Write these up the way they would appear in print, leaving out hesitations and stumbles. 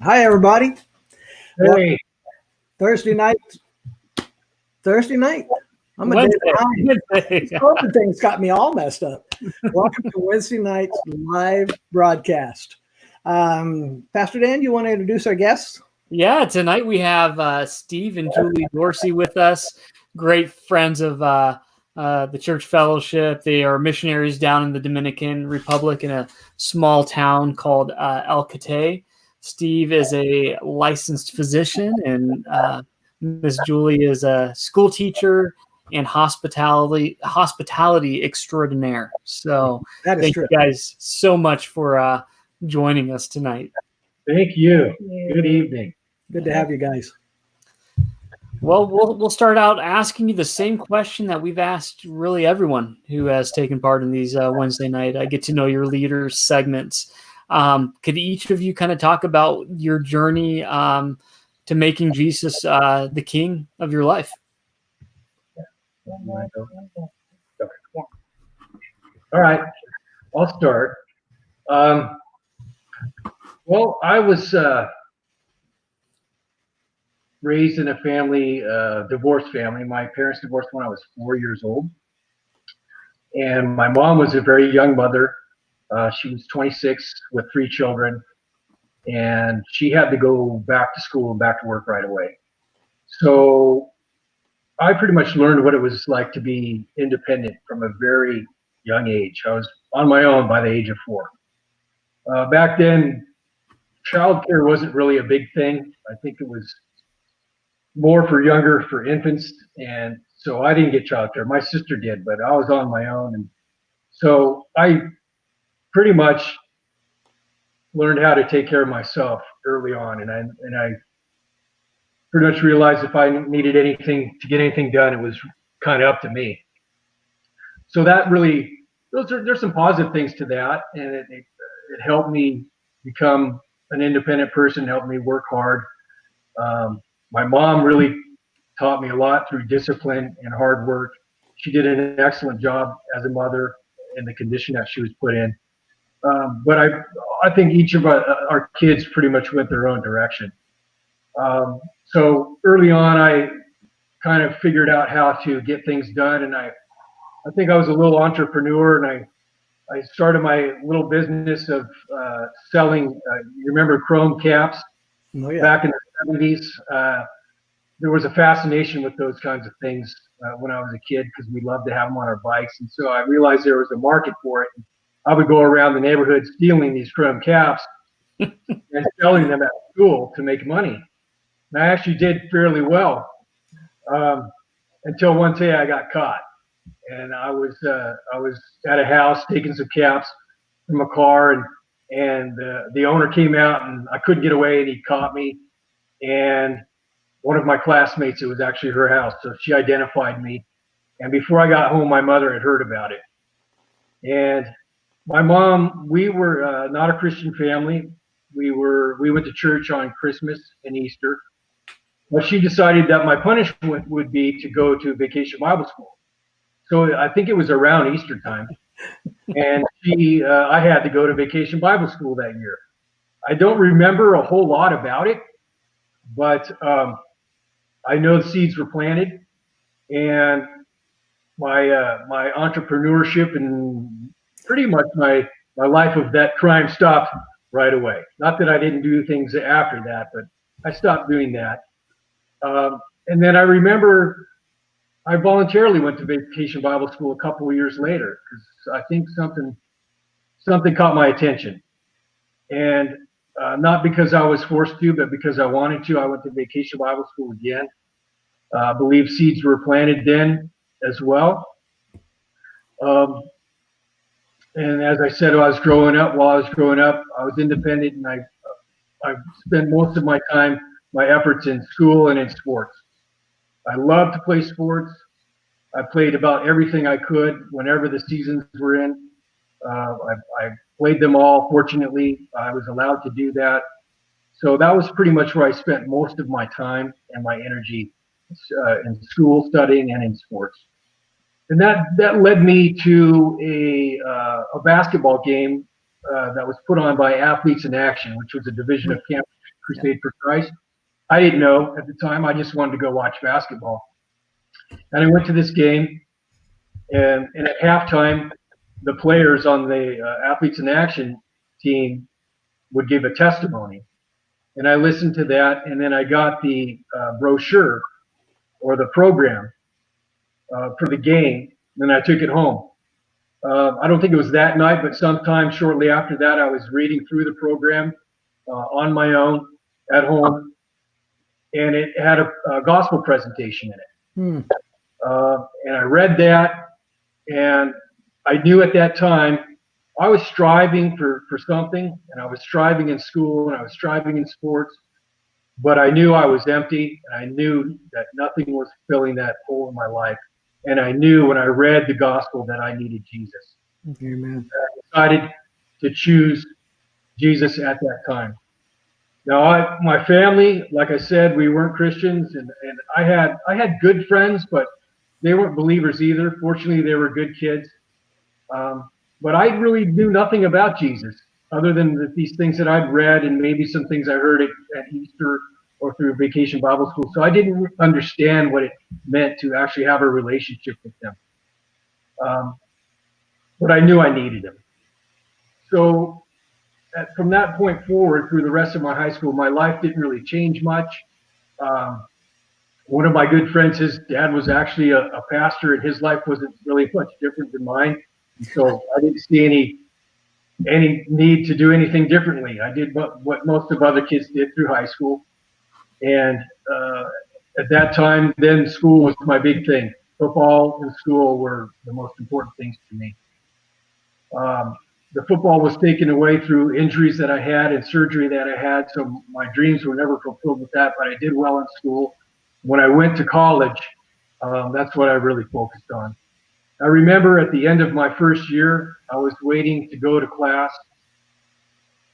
Hi, everybody. Well, Hey, Thursday night. I'm a day Wednesday. behind. Wednesday. These COVID things got me all messed up. Welcome to Wednesday night's live broadcast. Pastor Dan, you want to introduce our guests? Yeah, tonight we have Steve and Julie Dorsey with us, great friends of the church fellowship. They are missionaries down in the Dominican Republic in a small town called El Cate. Steve is a licensed physician, and Miss Julie is a school teacher and hospitality extraordinaire. So That is thank true. you guys so much for joining us tonight. thank you. Good evening. Good to have you guys. Well, we'll start out asking you the same question that we've asked really everyone who has taken part in these Wednesday night I Get to Know Your Leaders segments. Could each of you kind of talk about your journey to making Jesus the king of your life? All right, I'll start. Well, I was raised in a family, divorced family. My parents divorced when I was 4 years old. And my mom was a very young mother. She was 26 with 3 children. And she had to go back to school and back to work right away. So I pretty much learned what it was like to be independent from a very young age. I was on my own by the age of 4. Back then, childcare wasn't really a big thing. I think it was more for infants, and so I didn't get childcare. My sister did, but I was on my own, and so I pretty much learned how to take care of myself early on, and I pretty much realized if I needed anything to get anything done, it was kind of up to me. So that really, there's some positive things to that, and it helped me become an independent person, helped me work hard. My mom really taught me a lot through discipline and hard work. She did an excellent job as a mother in the condition that she was put in. But I think each of our kids pretty much went their own direction. So early on, I kind of figured out how to get things done, and I think I was a little entrepreneur, and I started my little business of selling. You remember chrome caps? Oh, yeah. Back in the 70s? There was a fascination with those kinds of things when I was a kid because we loved to have them on our bikes, and so I realized there was a market for it. I would go around the neighborhood stealing these chrome caps and selling them at school to make money. And I actually did fairly well until one day I got caught. And I was at a house taking some caps from a car, and the owner came out, and I couldn't get away, and he caught me. And one of my classmates, it was actually her house, so she identified me. And before I got home, my mother had heard about it. And my mom, we were not a Christian family. We went to church on Christmas and Easter. But she decided that my punishment would be to go to vacation Bible school. So I think it was around Easter time, and I had to go to vacation Bible school that year. I don't remember a whole lot about it, but I know the seeds were planted, and my entrepreneurship and pretty much my life of that crime stopped right away. Not that I didn't do things after that, but I stopped doing that. And then I remember I voluntarily went to vacation Bible school a couple of years later because I think something caught my attention, and not because I was forced to, but because I wanted to. I went to vacation Bible school again. I believe seeds were planted then as well. And as I said, while I was growing up, I was independent, and I spent most of my time, my efforts in school and in sports. I loved to play sports. I played about everything I could whenever the seasons were in. I played them all. Fortunately, I was allowed to do that. So that was pretty much where I spent most of my time and my energy in school, studying, and in sports. And that led me to a basketball game that was put on by Athletes in Action, which was a division of campus Crusade for Christ. I didn't know at the time. I just wanted to go watch basketball. And I went to this game, and at halftime, the players on the Athletes in Action team would give a testimony. And I listened to that, and then I got the brochure or the program for the game, and I took it home. I don't think it was that night, but sometime shortly after that, I was reading through the program on my own at home, and it had a gospel presentation in it. And I read that, and I knew at that time I was striving for something, and I was striving in school, and I was striving in sports, but I knew I was empty, and I knew that nothing was filling that hole in my life. And I knew when I read the gospel that I needed Jesus. Amen. I decided to choose Jesus at that time. Now, my family, like I said, we weren't Christians, and I had good friends, but they weren't believers either. Fortunately, they were good kids. But I really knew nothing about Jesus other than these things that I'd read and maybe some things I heard at Easter or through Vacation Bible School. So I didn't understand what it meant to actually have a relationship with them. But I knew I needed him. So from that point forward, through the rest of my high school, my life didn't really change much. One of my good friends, his dad was actually a pastor, and his life wasn't really much different than mine. So I didn't see any need to do anything differently. I did what most of other kids did through high school. And at that time, then school was my big thing. Football and school were the most important things to me. The football was taken away through injuries that I had and surgery that I had, so my dreams were never fulfilled with that, but I did well in school. When I went to college, that's what I really focused on. I remember at the end of my first year, I was waiting to go to class,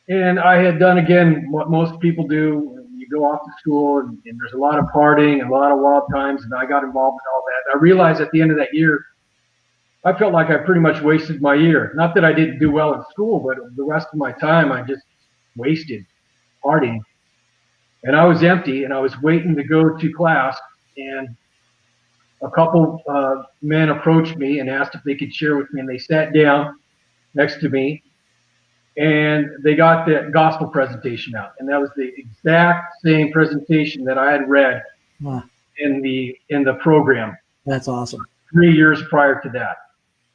and I had done again what most people do. You go off to school, and there's a lot of partying and a lot of wild times, and I got involved in all that. I realized at the end of that year, I felt like I pretty much wasted my year. Not that I didn't do well in school, but the rest of my time I just wasted partying. And I was empty, and I was waiting to go to class, and a couple men approached me and asked if they could share with me, and they sat down next to me, and they got the gospel presentation out, and that was the exact same presentation that I had read in the program. That's awesome. 3 years prior to that.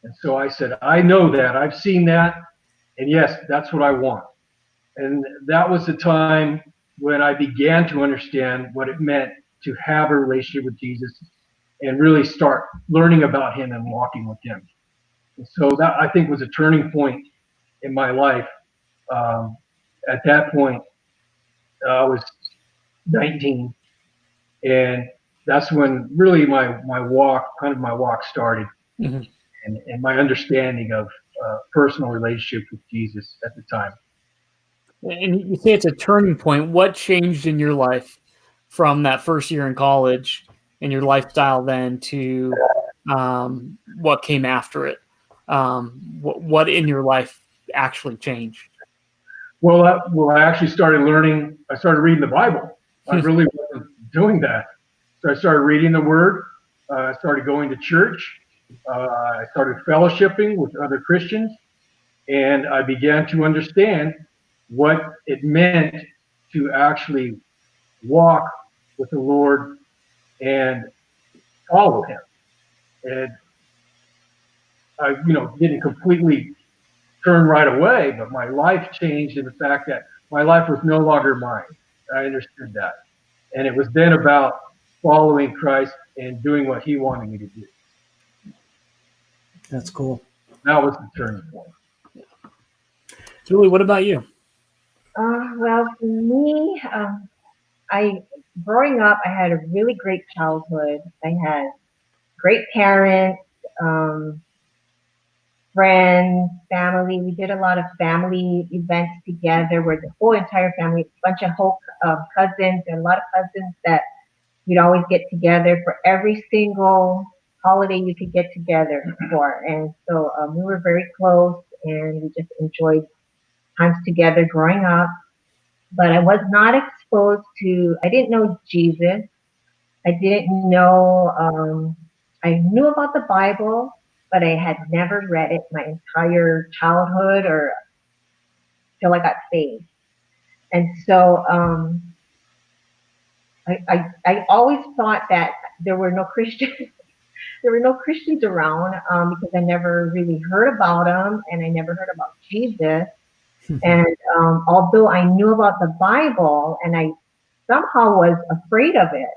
And so I said, I know that, I've seen that, and yes, that's what I want. And that was the time when I began to understand what it meant to have a relationship with Jesus and really start learning about him and walking with him. And so that, I think, was a turning point in my life. At that point, I was 19, and that's when really my walk started, and my understanding of personal relationship with Jesus at the time. And you say it's a turning point. What changed in your life from that first year in college and your lifestyle then to what came after it? What in your life actually changed? Well, I actually started learning. I started reading the Bible. I really wasn't doing that. So I started reading the Word. I started going to church. I started fellowshipping with other Christians, and I began to understand what it meant to actually walk with the Lord and follow him. And I, didn't completely turn right away, but my life changed in the fact that my life was no longer mine. I understood that. And it was then about following Christ and doing what he wanted me to do. That's cool. That was the turning point. Julie, what about you? Well, for me, growing up, I had a really great childhood. I had great parents, friends, family. We did a lot of family events together where the whole entire family, a bunch of cousins, and a lot of cousins that we'd always get together for every single holiday you could get together for. And so we were very close, and we just enjoyed times together growing up. but I was not exposed to. I didn't know Jesus. I didn't know. I knew about the Bible, but I had never read it my entire childhood or till I got saved. And so I always thought that there were no Christians. There were no Christians around because I never really heard about them, and I never heard about Jesus. And although I knew about the Bible, and I somehow was afraid of it,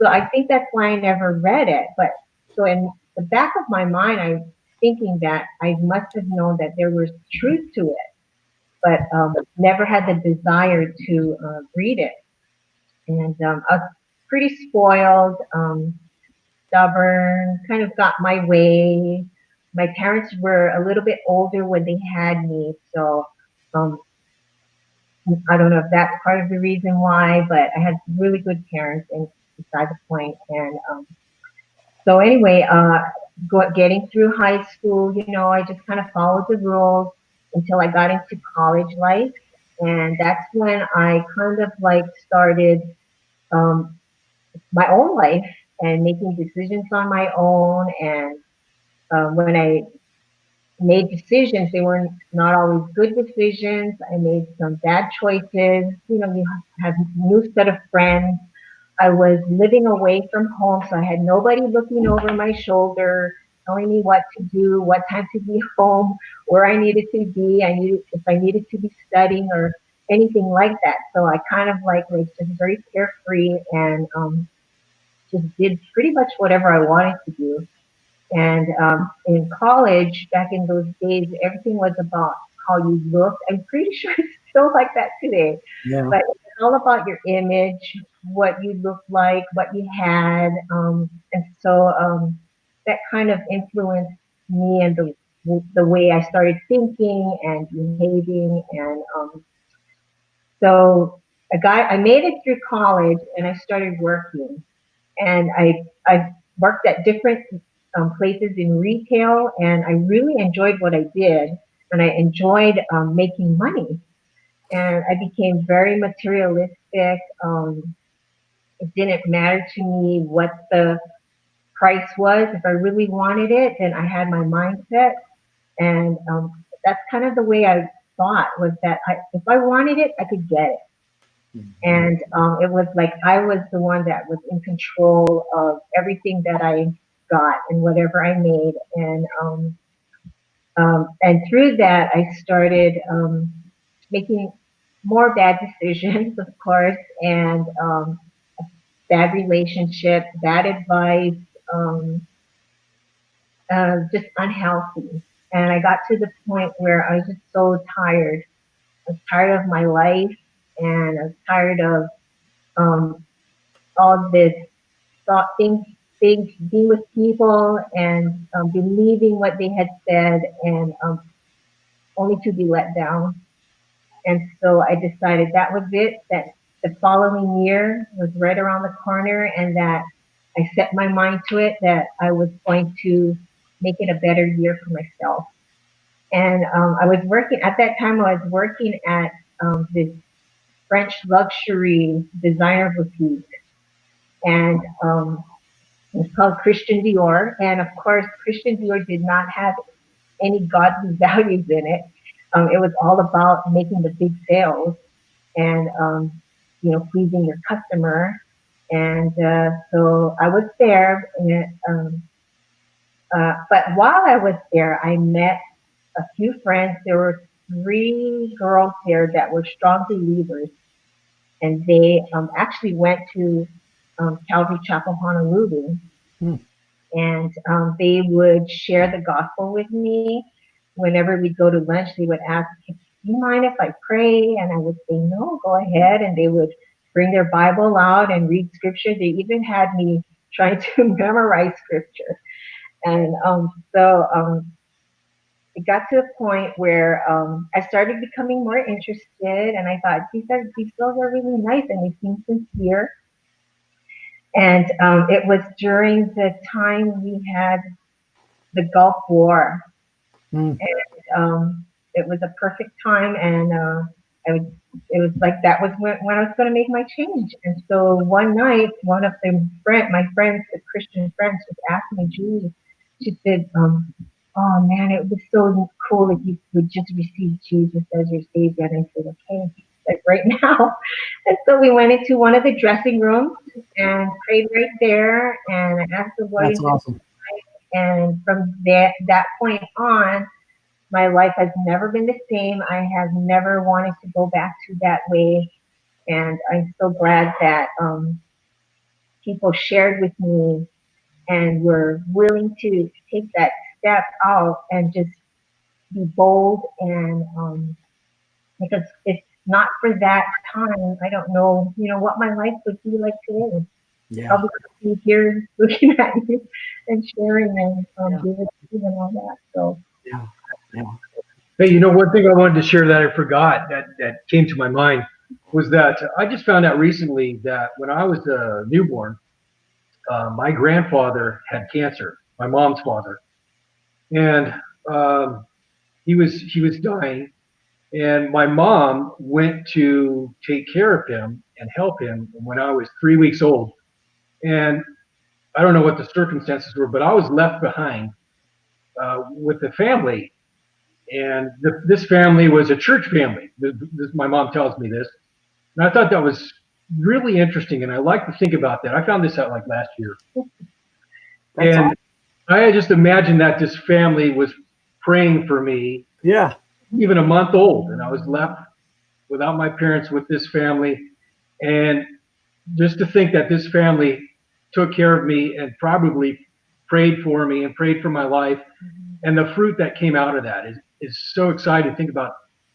so I think that's why I never read it. But so in the back of my mind, I'm thinking that I must have known that there was truth to it, but never had the desire to read it. And I was pretty spoiled, stubborn, kind of got my way. My parents were a little bit older when they had me, so um, I don't know if that's part of the reason why, but I had really good parents, and beside the point. And so anyway, getting through high school, I just kind of followed the rules until I got into college life, and that's when I kind of like started um, my own life and making decisions on my own. And when I made decisions, they were not always good decisions. I made some bad choices. You have a new set of friends. I was living away from home, so I had nobody looking over my shoulder, telling me what to do, what time to be home, where I needed to be. If I needed to be studying or anything like that. So I kind of like was just very carefree and just did pretty much whatever I wanted to do. And in college, back in those days, everything was about how you looked. I'm pretty sure it's still like that today. Yeah. But it's all about your image, what you looked like, what you had. And so that kind of influenced me and the way I started thinking and behaving. And so I made it through college and I started working. And I worked at different places in retail, and I really enjoyed what I did, and I enjoyed making money. And I became very materialistic. It didn't matter to me what the price was. If I really wanted it, then I had my mindset, and that's kind of the way I thought was that if I wanted it, I could get it. And it was like I was the one that was in control of everything that I got and whatever I made. And through that, I started making more bad decisions, of course, and bad relationships, bad advice, um, just unhealthy. And I got to the point where I was just so tired. I was tired of my life, and I was tired of um, all this thought things being with people and believing what they had said, and only to be let down. And so I decided that was it, that the following year was right around the corner, and that I set my mind to it that I was going to make it a better year for myself. And I was working at that time. I was working at this French luxury designer boutique, and it's called Christian Dior. And of course, Christian Dior did not have any godly values in it. It was all about making the big sales and, pleasing your customer. And so I was there. But while I was there, I met a few friends. There were three girls there that were strong believers, and they actually went to Calvary Chapel, Honolulu, and they would share the gospel with me. Whenever we'd go to lunch, they would ask, "Do you mind if I pray?" And I would say, "No, go ahead." And they would bring their Bible out and read scripture. They even had me trying to memorize scripture. And it got to a point where I started becoming more interested, and I thought, these girls are really nice and they seem sincere. And it was during the time we had the Gulf War. Mm. And it was a perfect time. And I it was like that was when I was going to make my change. And so one night, one of my friends, the Christian friends, just asked me, Julie, she said, oh man, it was so cool if you would just receive Jesus as your Savior. And I said, okay, like right now. And so we went into one of the dressing rooms and prayed right there and asked the Lord. That's awesome. And from that point on, my life has never been the same. I have never wanted to go back to that way. And I'm so glad that people shared with me and were willing to take that step out and just be bold. And because if not for that time, I don't know, what my life would be like today. Yeah. I'll be here looking at you and sharing and doing all that. So Yeah. Yeah. Hey, one thing I wanted to share that I forgot that came to my mind was that I just found out recently that when I was a newborn, my grandfather had cancer, my mom's father, and he was dying, and my mom went to take care of him and help him when I was 3 weeks old, and I don't know what the circumstances were, but I was left behind with the family. And this family was a church family. My mom tells me this. And I thought that was really interesting. And I like to think about that. I found this out like last year. That's and awesome. I had just imagined that this family was praying for me. Yeah. Even a month old. And I was left without my parents with this family. And just to think that this family took care of me and probably prayed for me and prayed for my life. And the fruit that came out of that is so exciting to think about,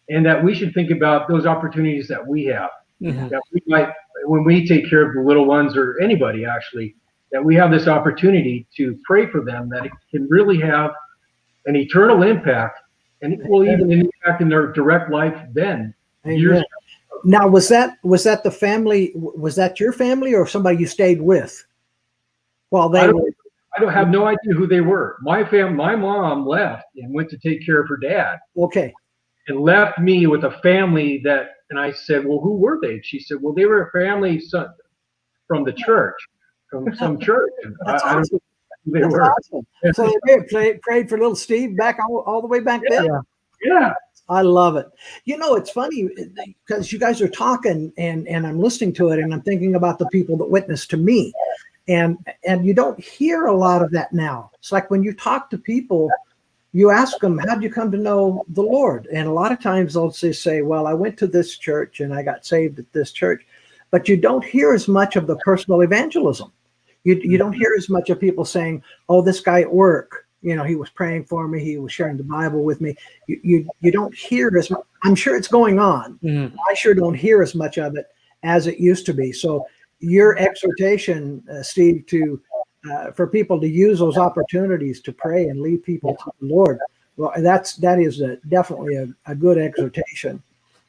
and that we should think about those opportunities that we have. Mm-hmm. That we might, when we take care of the little ones or anybody actually, that we have this opportunity to pray for them, that it can really have an eternal impact, and it will even impact in their direct life then. Years ago. Now, was that the family? Was that your family or somebody you stayed with? While they were. I don't have no idea who they were. My mom left and went to take care of her dad. Okay. And left me with a family and I said, well, who were they? She said, well, they were a family from the church, from some church. And That's I don't awesome. know who they That's were. awesome. So they prayed for little Steve back all the way back then. Yeah. I love it. It's funny because you guys are talking and I'm listening to it and I'm thinking about the people that witnessed to me. And you don't hear a lot of that now. It's like when you talk to people, you ask them, how did you come to know the Lord? And a lot of times they'll just say, well, I went to this church and I got saved at this church. But you don't hear as much of the personal evangelism. You don't hear as much of people saying, oh, this guy at work, he was praying for me. He was sharing the Bible with me. You don't hear as much. I'm sure it's going on. Mm-hmm. I sure don't hear as much of it as it used to be. So your exhortation, Steve, for people to use those opportunities to pray and lead people to the Lord, well, that is definitely a good exhortation.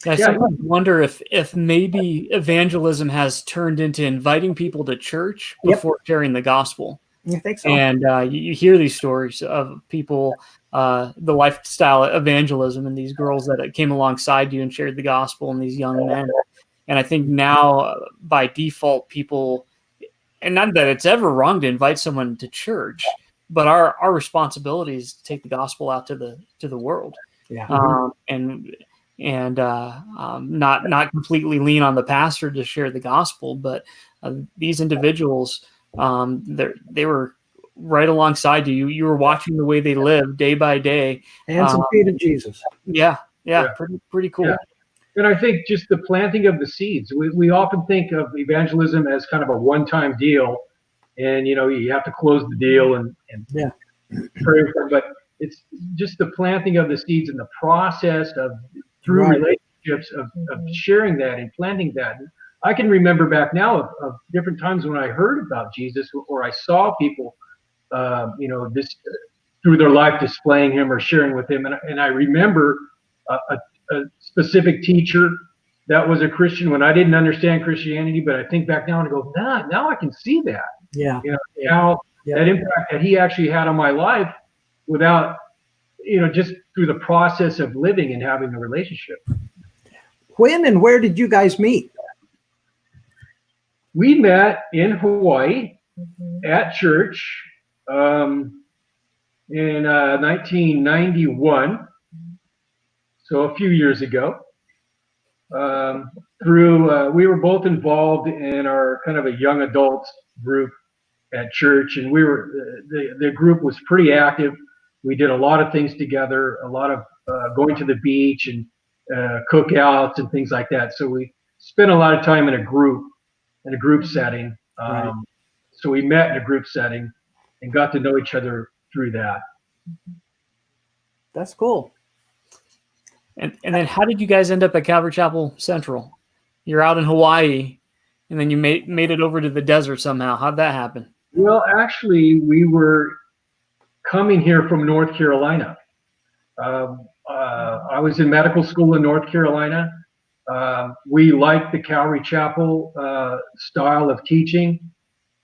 I sometimes wonder if maybe evangelism has turned into inviting people to church before sharing the gospel. I think so. And you hear these stories of people, the lifestyle evangelism, and these girls that came alongside you and shared the gospel, and these young men. And I think now, by default, people, and not that it's ever wrong to invite someone to church, but our responsibility is to take the gospel out to the world, and not completely lean on the pastor to share the gospel. But these individuals, they were right alongside you. You were watching the way they lived day by day. Hands and feet of Jesus. Yeah. Pretty cool. Yeah. And I think just the planting of the seeds. We often think of evangelism as kind of a one-time deal, and you have to close the deal and pray for it. But it's just the planting of the seeds and the process of through relationships of sharing that and planting that. I can remember back now of different times when I heard about Jesus or I saw people, this through their life displaying him or sharing with him, and I remember a specific teacher that was a Christian when I didn't understand Christianity, but I think back now and go, now I can see that. Yeah. How that impact that he actually had on my life without, just through the process of living and having a relationship. When and where did you guys meet? We met in Hawaii Mhm. at church in 1991, so a few years ago. We were both involved in our kind of a young adults group at church, and the group was pretty active. We did a lot of things together, a lot of going to the beach and cookouts and things like that. So we spent a lot of time in a group setting. Right. So we met in a group setting and got to know each other through that. That's cool. And then how did you guys end up at Calvary Chapel Central? You're out in Hawaii, and then you made it over to the desert somehow. How'd that happen? Well, actually, we were coming here from North Carolina. I was in medical school in North Carolina. We liked the Calvary Chapel style of teaching,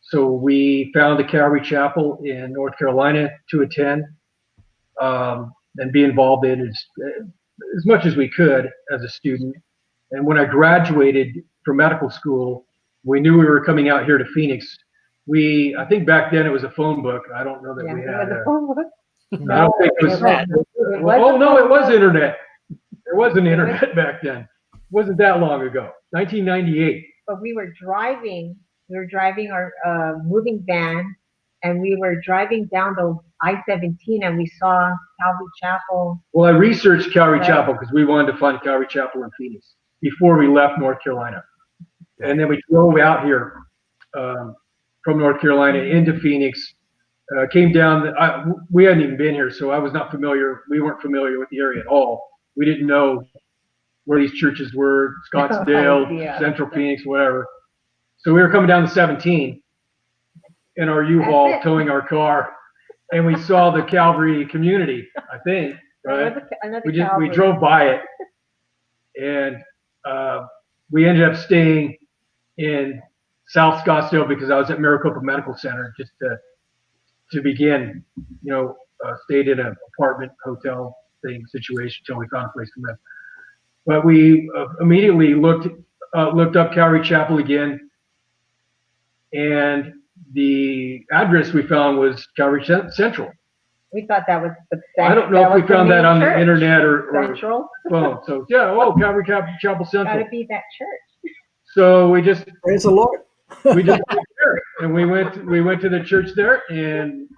so we found a Calvary Chapel in North Carolina to attend and be involved in as much as we could as a student. And when I graduated from medical school, we knew we were coming out here to Phoenix. I think back then it was a phone book. I don't know that we had a phone book. I don't think it was. It was internet. There was an internet back then. It wasn't that long ago. 1998. But we were driving. We were driving our moving van, and we were driving down the I-17, and we saw Calvary Chapel. Well, I researched Calvary Right. Chapel because we wanted to find Calvary Chapel in Phoenix before we left North Carolina, and then we drove out here from North Carolina into Phoenix. Came down. We hadn't even been here, so I was not familiar. We weren't familiar with the area at all. We didn't know where these churches were, Scottsdale, Yeah. Central Phoenix, whatever. So we were coming down the 17 in our U-Haul, That's it. towing our car, and we saw the Calvary community, I think, right? Another We Calvary. drove by it, and we ended up staying in South Scottsdale because I was at Maricopa Medical Center just to begin, stayed in an apartment hotel thing situation until we found a place to live. But we immediately looked up Calvary Chapel again, and the address we found was Calvary Central. We thought that was the I don't know if we found that on the internet or Central. phone. So Calvary Chapel Central. Got to be that church. So we just Praise the Lord. went there, and we went to the church there, and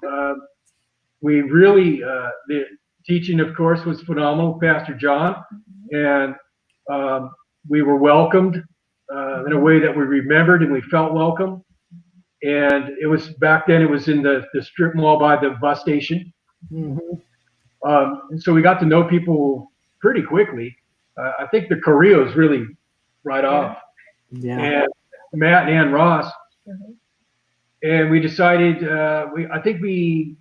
we really the teaching, of course, was phenomenal, Pastor John, and we were welcomed in a way that we remembered, and we felt welcome. And it was back then. It was in the strip mall by the bus station, Mm-hmm. and so we got to know people pretty quickly. I think the Carrillos really right off, Yeah. and Matt and Ann Ross. Mhm. And we decided, I think we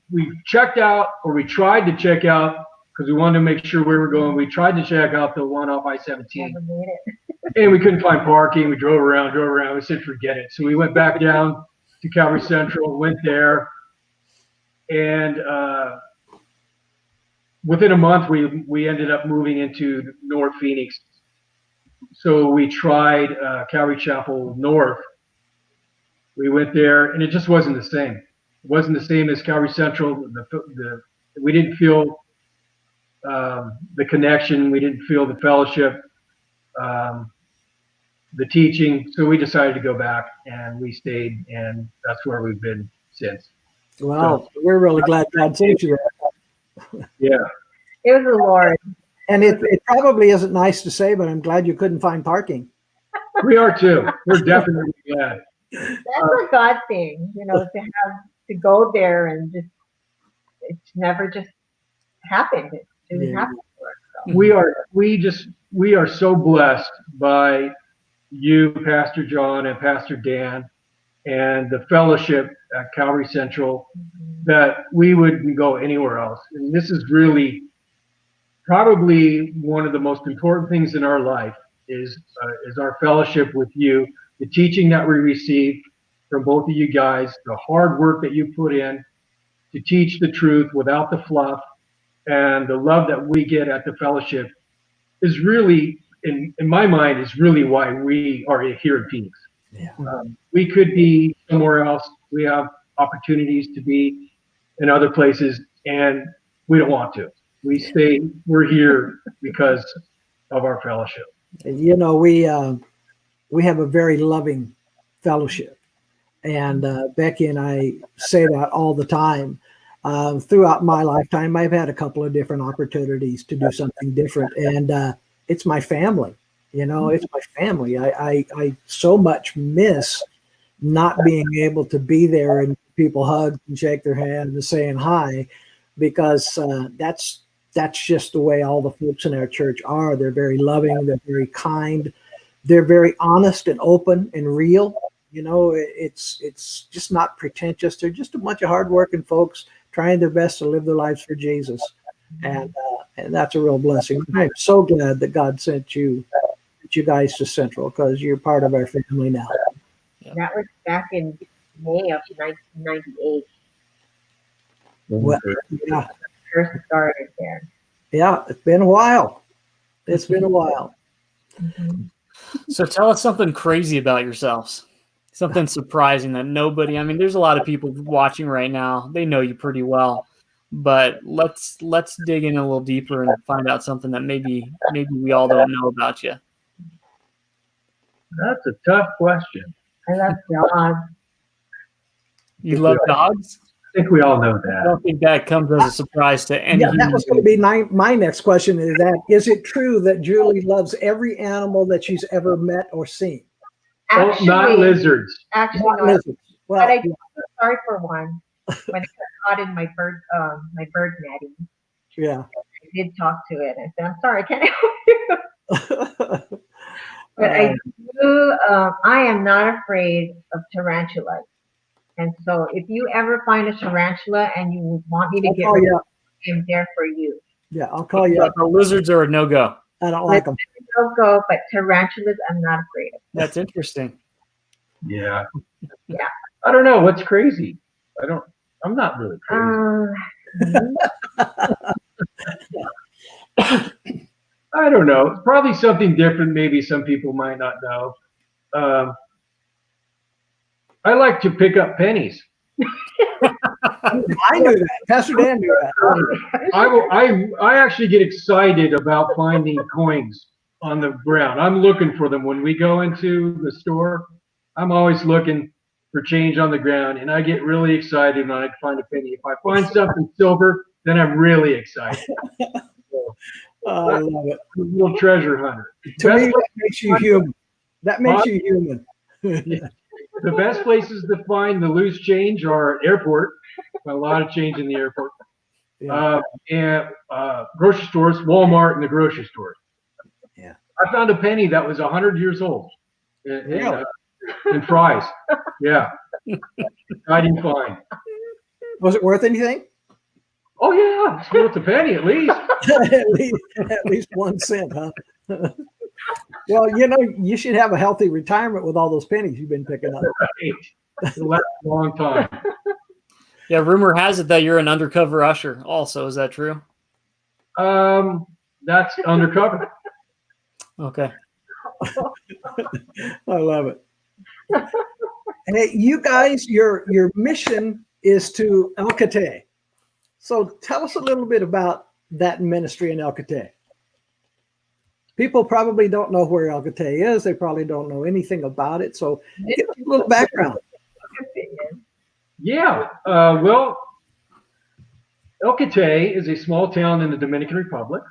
checked out, or we tried to check out, because we wanted to make sure where we were going. We tried to check out the one off I-17, Never made it. and we couldn't find parking. We drove around. We said, forget it. So we went back down to Calvary Central, went there, and within a month, we ended up moving into North Phoenix. So we tried Calvary Chapel North. We went there, and it just wasn't the same. It wasn't the same as Calvary Central. We didn't feel the connection. We didn't feel the fellowship, the teaching. So we decided to go back, and we stayed, and that's where we've been since. Well, we're really glad God sent you there. Yeah. It was the Lord. And it probably isn't nice to say, but I'm glad you couldn't find parking. We are too. We're definitely glad. That's a God thing, to go there and just, it's never just happened. It didn't Yeah. happen for us. So. We are so blessed by you, Pastor John and Pastor Dan, and the fellowship at Calvary Central, that we wouldn't go anywhere else. And this is really probably one of the most important things in our life is our fellowship with you, the teaching that we receive from both of you guys, the hard work that you put in to teach the truth without the fluff, and the love that we get at the fellowship is really in my mind, is really why we are here in Phoenix. Yeah. We could be somewhere else. We have opportunities to be in other places, and we don't want to. We're here because of our fellowship. And, we have a very loving fellowship. And Becky and I say that all the time. Throughout my lifetime, I've had a couple of different opportunities to do something different. And it's my family. It's my family. I so much miss not being able to be there and people hug and shake their hand and saying hi, because that's just the way all the folks in our church are. They're very loving. They're very kind. They're very honest and open and real. It's just not pretentious. They're just a bunch of hardworking folks trying their best to live their lives for Jesus. And that's a real blessing. I'm so glad that God sent you guys to Central, because you're part of our family now. That was back in May of 1998. Well, yeah. First started there. Yeah, it's been a while. It's been a while. Mm-hmm. So tell us something crazy about yourselves. Something surprising that there's a lot of people watching right now. They know you pretty well, but let's dig in a little deeper and find out something that maybe we all don't know about you. That's a tough question. I love dogs. You love dogs? I think we all know I that. don't think that comes as a surprise to any Yeah, that human was going to be my next question. Is it true that Julie loves every animal that she's ever met or seen? Actually, not lizards. Actually, Not no. lizards. Well, But I feel sorry for one when it got caught in my bird netting. yeah. I did talk to it. I said, "I'm sorry, I can't help you." But I do. I am not afraid of tarantulas. And so, if you ever find a tarantula and you want me to get rid of it, I'm there for you. Yeah, I'll call you up. The lizards are a no-go. I don't like them. Don't go, but tarantulas, I'm not afraid of. That's interesting. Yeah. Yeah. I don't know what's crazy. I'm not really crazy. I don't know. It's probably something different. Maybe some people might not know. I like to pick up pennies. I knew that. Pastor Dan knew that. I actually get excited about finding coins on the ground. I'm looking for them when we go into the store. I'm always looking for change on the ground, and I get really excited when I find a penny. If I find something silver, then I'm really excied. I love it. I'm a little treasure hunter. To me, that makes you human. That makes you human. The best places to find the loose change are at airport. A lot of change in the airport. Yeah. And grocery stores, Walmart, and the grocery stores. Yeah. I found a penny that was 100 years old. And fries. Yeah. Exciting find. Was it worth anything? Oh yeah, it's worth a penny at least. at least 1 cent, huh? Well, you should have a healthy retirement with all those pennies you've been picking up. Right. It'll last a long time. Yeah, rumor has it that you're an undercover usher also. Is that true? That's undercover. Okay. I love it. Hey, you guys, your mission is to El Cate. So tell us a little bit about that ministry in El Cate. People probably don't know where El Cate is. They probably don't know anything about it. So give us a little background. Yeah. Well, El Cate is a small town in the Dominican Republic.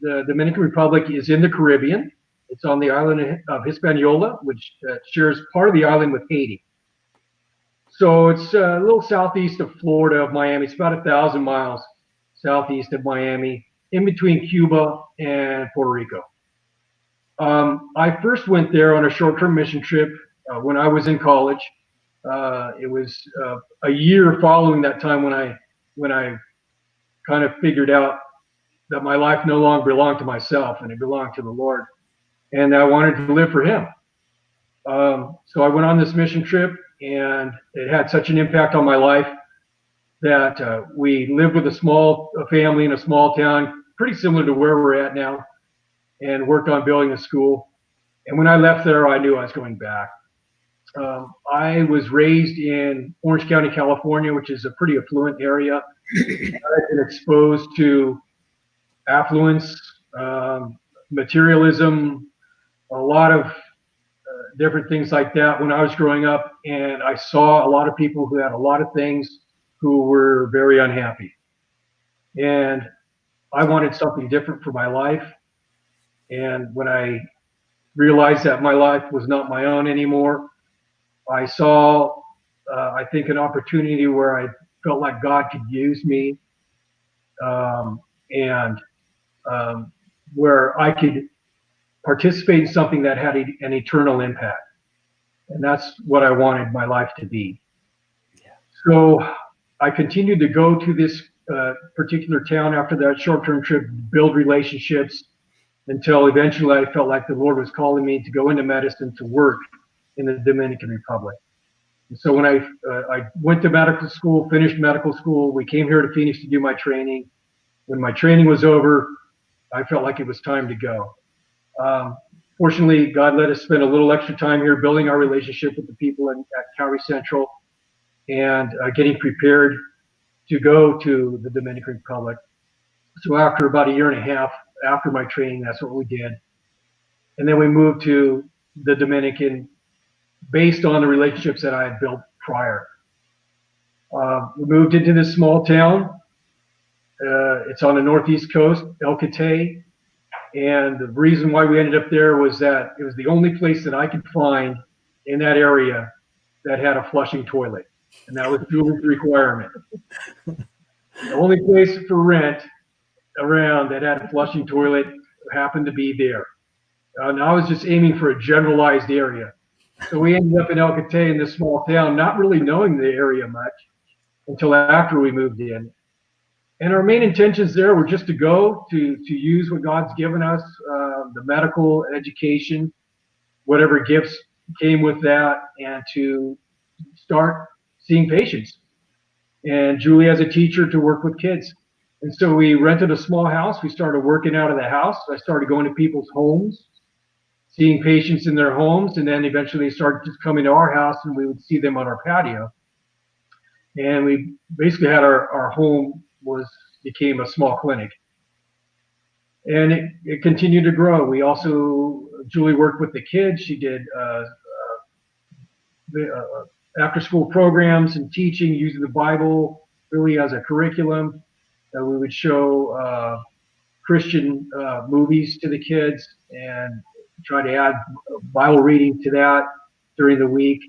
The Dominican Republic is in the Caribbean. It's on the island of Hispaniola, which shares part of the island with Haiti. So it's a little southeast of Florida, of Miami. It's about 1,000 miles southeast of Miami, in between Cuba and Puerto Rico. I first went there on a short-term mission trip when I was in college. It was a year following that time when I kind of figured out that my life no longer belonged to myself and it belonged to the Lord, and I wanted to live for Him. So I went on this mission trip, and it had such an impact on my life that we lived with a small family in a small town, pretty similar to where we're at now. and worked on building a school. And when I left there, I knew I was going back. I was raised in Orange County, California, which is a pretty affluent area. I've been exposed to affluence, materialism, a lot of different things like that when I was growing up. And I saw a lot of people who had a lot of things who were very unhappy. And I wanted something different for my life. And when I realized that my life was not my own anymore, I saw, I think, an opportunity where I felt like God could use me, and where I could participate in something that had an eternal impact. And that's what I wanted my life to be. So I continued to go to this particular town after that short-term trip, build relationships, until eventually I felt like the Lord was calling me to go into medicine, to work in the Dominican Republic. And so when I went to medical school, finished medical school, we came here to Phoenix to do my training. When my training was over, I felt like it was time to go. Fortunately, God let us spend a little extra time here building our relationship with the people at Calvary Central, and getting prepared to go to the Dominican Republic. So after about a year and a half after my training, that's what we did. And then we moved to the Dominican based on the relationships that I had built prior. We moved into this small town. It's on the northeast coast, El Cate. And the reason why we ended up there was that it was the only place that I could find in that area that had a flushing toilet. And that was Julie's requirement. The only place for rent around that had a flushing toilet happened to be there. And I was just aiming for a generalized area. So we ended up in El Cate, in this small town, not really knowing the area much until after we moved in. And our main intentions there were just to go to use what God's given us, the medical education, whatever gifts came with that, and to start seeing patients. And Julie as a teacher to work with kids. And so we rented a small house. We started working out of the house. I started going to people's homes, seeing patients in their homes, and then eventually they started just coming to our house, and we would see them on our patio. And we basically had our home became a small clinic. And it continued to grow. We also, Julie worked with the kids. She did after school programs and teaching using the Bible really as a curriculum. We would show Christian movies to the kids and try to add Bible reading to that during the week.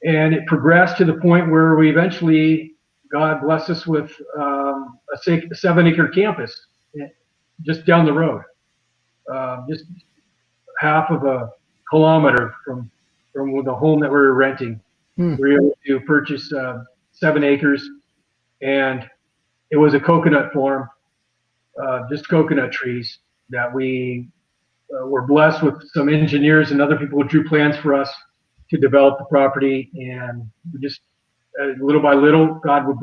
And it progressed to the point where we eventually, God blessed us with a 7-acre campus just down the road, just half of a kilometer from the home that we were renting. We were able to purchase 7 acres, and it was a coconut farm, just coconut trees that we were blessed with some engineers and other people who drew plans for us to develop the property. And we just, little by little, God would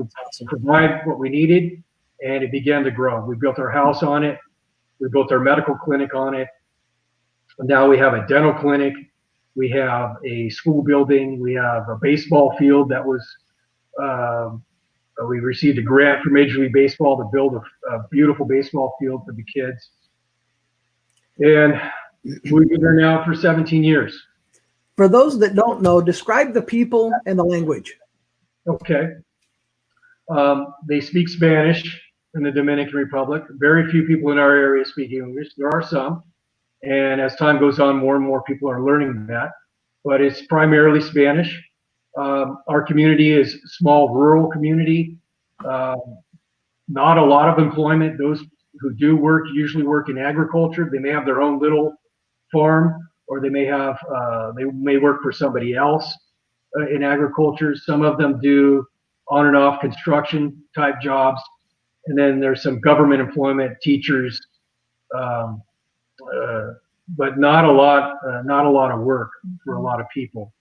provide what we needed, and it began to grow. We built our house on it. We built our medical clinic on it. And now we have a dental clinic. We have a school building. We have a baseball field that was, we received a grant from Major League Baseball to build a beautiful baseball field for the kids. And we've been there now for 17 years. For those that don't know, describe the people and the language. Okay. They speak Spanish in the Dominican Republic. Very few people in our area speak English. There are some. And as time goes on, more and more people are learning that. But it's primarily Spanish. Our community is a small rural community. Not a lot of employment. Those who do work usually work in agriculture. They may have their own little farm, or they may have they may work for somebody else in agriculture. Some of them do on and off construction type jobs, and then there's some government employment, teachers, but not a lot of work for a lot of people.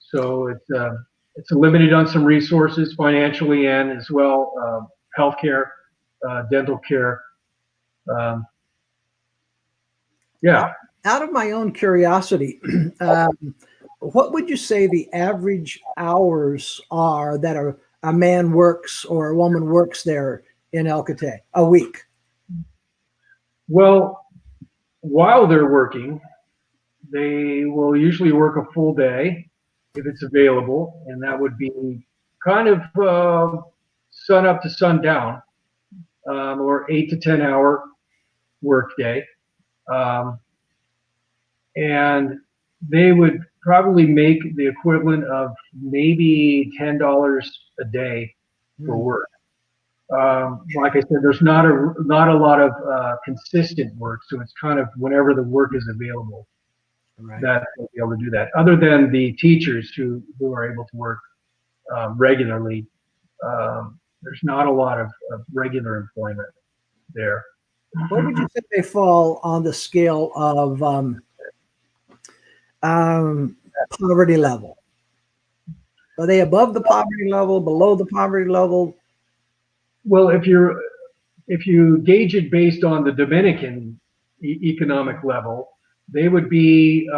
So it's limited on some resources financially, and as well healthcare, dental care. Yeah. Out of my own curiosity, what would you say the average hours are that a man works or a woman works there in El Cate a week? Well, while they're working, they will usually work a full day if it's available, and that would be kind of sun up to sundown, or 8 to 10 hour work day. And they would probably make the equivalent of maybe $10 a day for work. Like I said, there's not a lot of consistent work, so it's kind of whenever the work is available. Right. That they'll be able to do that. Other than the teachers who are able to work regularly, there's not a lot of regular employment there. What would you say they fall on the scale of poverty level? Are they above the poverty level, below the poverty level? Well, if you gauge it based on the Dominican economic level, they would be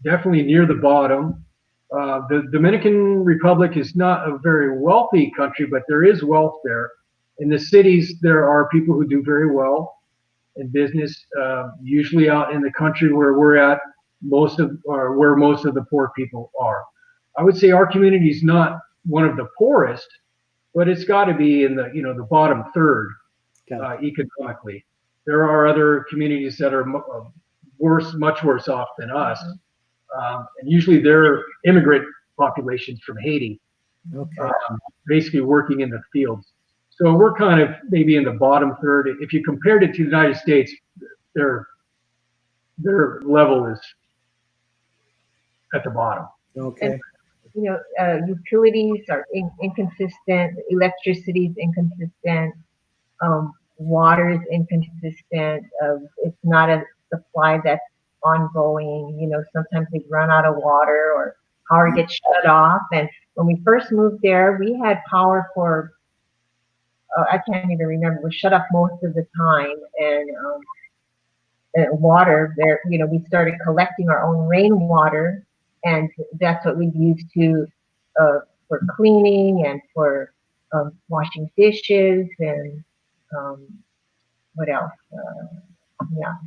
definitely near the bottom. The Dominican Republic is not a very wealthy country, but there is wealth there. In the cities, there are people who do very well in business, usually out in the country where we're at, where most of the poor people are. I would say our community is not one of the poorest, but it's got to be in the bottom third economically. There are other communities that are much worse off than us, and usually they're immigrant populations from Haiti, basically working in the fields. So we're kind of maybe in the bottom third. If you compared it to the United States, their level is at the bottom. Okay. And, utilities are inconsistent, electricity is inconsistent, water is inconsistent. It's not a supply that's ongoing. Sometimes they run out of water or power gets shut off. And when we first moved there, we had power for I can't even remember. We shut off most of the time, and water there. We started collecting our own rainwater, and that's what we used for cleaning and for washing dishes and what else?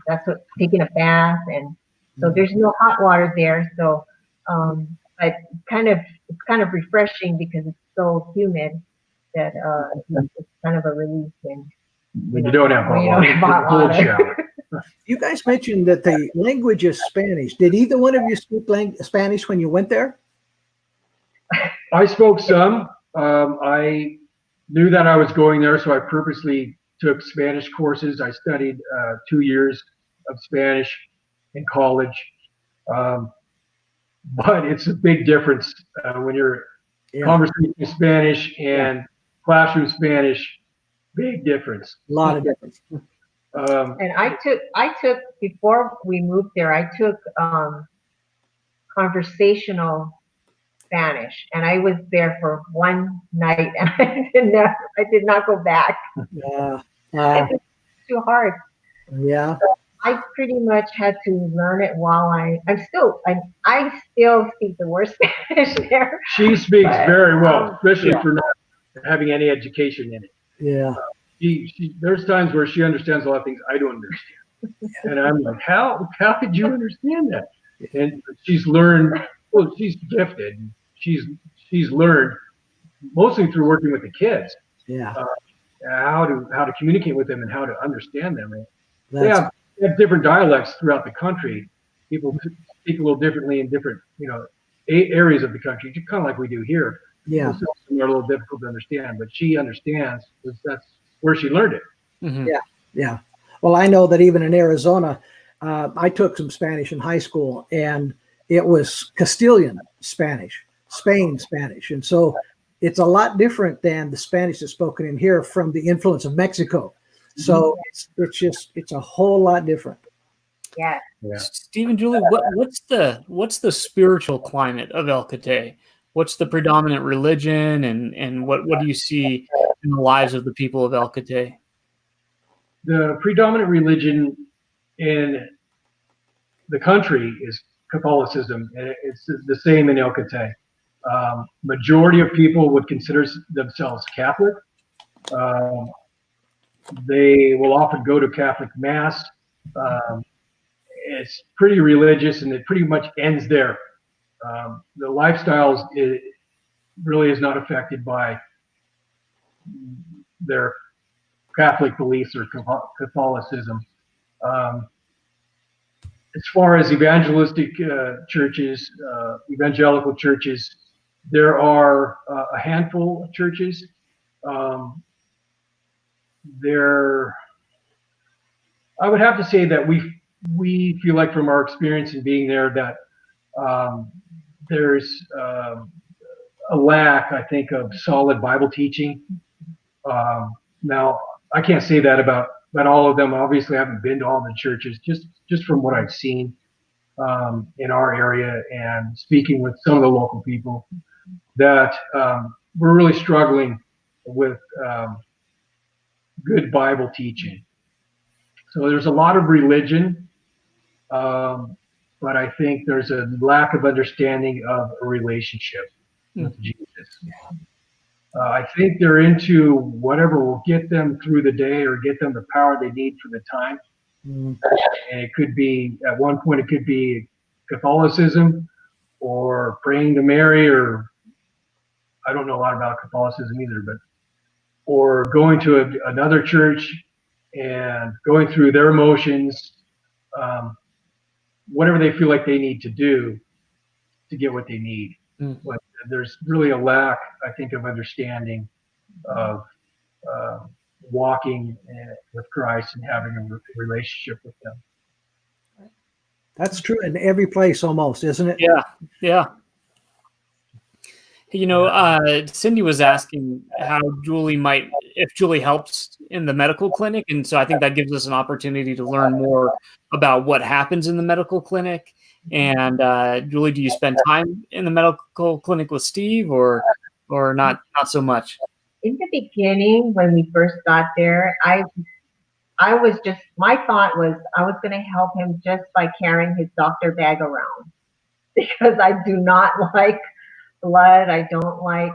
That's what taking a bath, and so there's no hot water there. So, but it's kind of refreshing because it's so humid that it's kind of a relief when you don't have hot water. You guys mentioned that the language is Spanish. Did either one of you speak Spanish when you went there? I spoke some. I knew that I was going there, so I purposely took Spanish courses. I studied 2 years of Spanish in college. But it's a big difference when you're conversating Spanish and classroom Spanish. Big difference. A lot of difference. And I took before we moved there, I took conversational Spanish, and I was there for one night, and I did not go back. It's too hard. Yeah. So I pretty much had to learn it while I still speak the worst Spanish there. She speaks very well, especially for not having any education in it. Yeah. There's times where she understands a lot of things I don't understand, and I'm like, how could you understand that? And she's learned. Well, she's gifted. She's learned mostly through working with the kids. Yeah. How to communicate with them and how to understand them. And they have different dialects throughout the country. People speak a little differently in different areas of the country, kind of like we do here. Yeah. Some are a little difficult to understand, but she understands because that's where she learned it. Mm-hmm. Yeah. Yeah. Well, I know that even in Arizona, I took some Spanish in high school, and it was Castilian Spanish, Spain Spanish. And so it's a lot different than the Spanish that's spoken in here from the influence of Mexico. So it's a whole lot different. Yeah. Steve and Julie, what's the spiritual climate of El Cate? What's the predominant religion, and what do you see in the lives of the people of El Cate? The predominant religion in the country is Catholicism, and it's the same in El Cate. Majority of people would consider themselves Catholic. They will often go to Catholic Mass. It's pretty religious, and it pretty much ends there. The lifestyles really is not affected by their Catholic beliefs or Catholicism. As far as evangelistic churches, evangelical churches, there are a handful of churches. I would have to say that we feel like from our experience in being there that there's a lack, I think, of solid Bible teaching. Now, I can't say that about all of them. Obviously, I haven't been to all the churches, just from what I've seen in our area and speaking with some of the local people, that we're really struggling with good Bible teaching. So there's a lot of religion, but I think there's a lack of understanding of a relationship with Jesus. I think they're into whatever will get them through the day or get them the power they need for the time. And it could be, at one point, it could be Catholicism or praying to Mary, or I don't know a lot about Catholicism either, but or going to another church and going through their motions, whatever they feel like they need to do to get what they need. But there's really a lack, I think, of understanding of walking with Christ and having a relationship with them. That's true in every place almost, isn't it? Yeah. You know, Cindy was asking how if Julie helps in the medical clinic. And so I think that gives us an opportunity to learn more about what happens in the medical clinic. And Julie, do you spend time in the medical clinic with Steve or not so much? In the beginning, when we first got there, I was just, my thought was I was going to help him just by carrying his doctor bag around, because I do not like blood. I don't like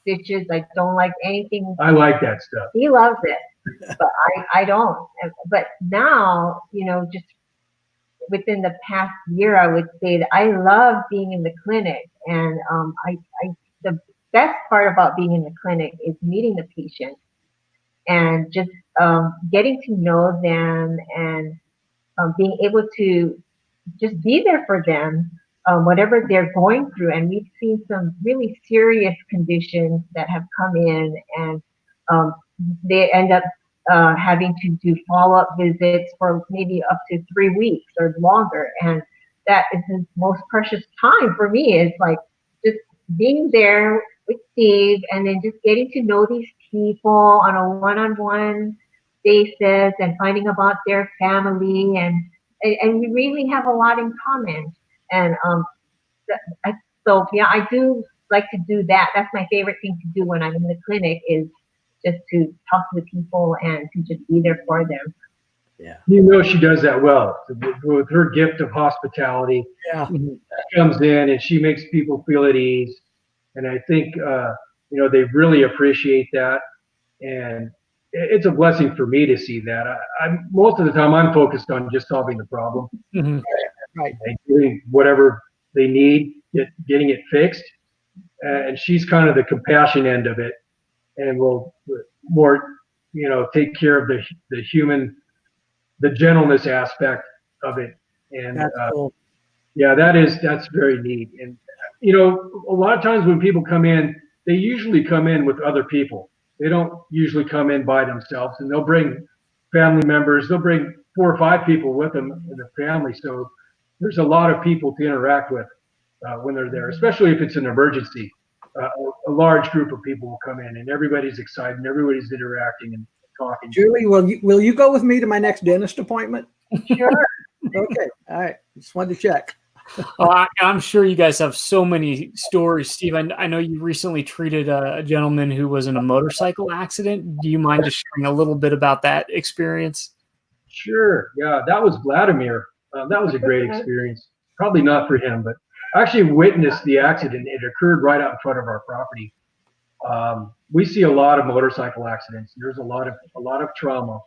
stitches. I don't like anything. I like that stuff. He loves it, but I don't. But now, just within the past year, I would say that I love being in the clinic. And the best part about being in the clinic is meeting the patient and just getting to know them and being able to just be there for them, whatever they're going through. And we've seen some really serious conditions that have come in, and they end up having to do follow-up visits for maybe up to 3 weeks or longer. And that is the most precious time for me, is like just being there with Steve and then just getting to know these people on a one-on-one basis and finding about their family. And we really have a lot in common. And so yeah, I do like to do that. That's my favorite thing to do when I'm in the clinic, is just to talk to the people and to just be there for them. Yeah. She does that well with her gift of hospitality. Yeah. She comes in and she makes people feel at ease. And I think, they really appreciate that. And it's a blessing for me to see that. I'm most of the time I'm focused on just solving the problem. Mm-hmm. Right. And doing whatever they need, getting it fixed. And she's kind of the compassion end of it, and will more, take care of the human, the gentleness aspect of it. And That's cool. Yeah, that's very neat. And a lot of times when people come in, they usually come in with other people. They don't usually come in by themselves, and they'll bring family members. They'll bring 4 or 5 people with them in the family. So there's a lot of people to interact with when they're there, especially if it's an emergency. A large group of people will come in, and everybody's excited, and everybody's interacting and talking. Julie, will you go with me to my next dentist appointment? Sure. Okay. All right. Just wanted to check. I'm sure you guys have so many stories, Steve. I know you recently treated a gentleman who was in a motorcycle accident. Do you mind just sharing a little bit about that experience? Sure. Yeah, that was Vladimir. That was a great experience. Probably not for him, but I actually witnessed the accident. It occurred right out in front of our property. We see a lot of motorcycle accidents. There's a lot of trauma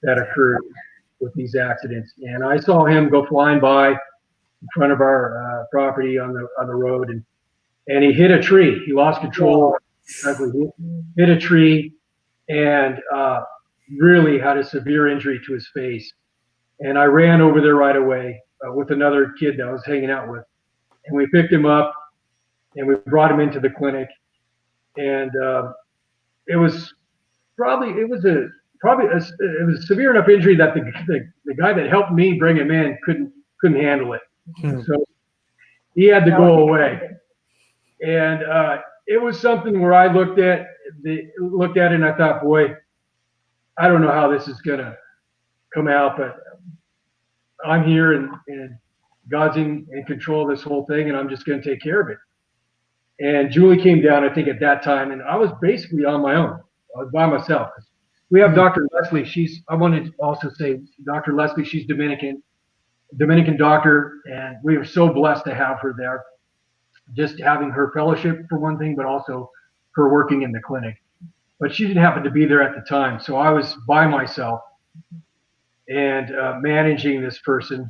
that occurred with these accidents, and I saw him go flying by in front of our property on the road, and he hit a tree. He lost control. He hit a tree, and really had a severe injury to his face. And I ran over there right away with another kid that I was hanging out with, and we picked him up and we brought him into the clinic. And it was a severe enough injury that the guy that helped me bring him in couldn't handle it. So he had to go away. And it was something where I looked at it and I thought, boy, I don't know how this is gonna come out, but I'm here and God's in control of this whole thing, and I'm just gonna take care of it. And Julie came down, I think, at that time, and I was basically on my own. I was by myself. We have Dr. Leslie. I wanted to also say Dr. Leslie, she's Dominican doctor, and we were so blessed to have her there. Just having her fellowship for one thing, but also her working in the clinic. But she didn't happen to be there at the time, so I was by myself and managing this person.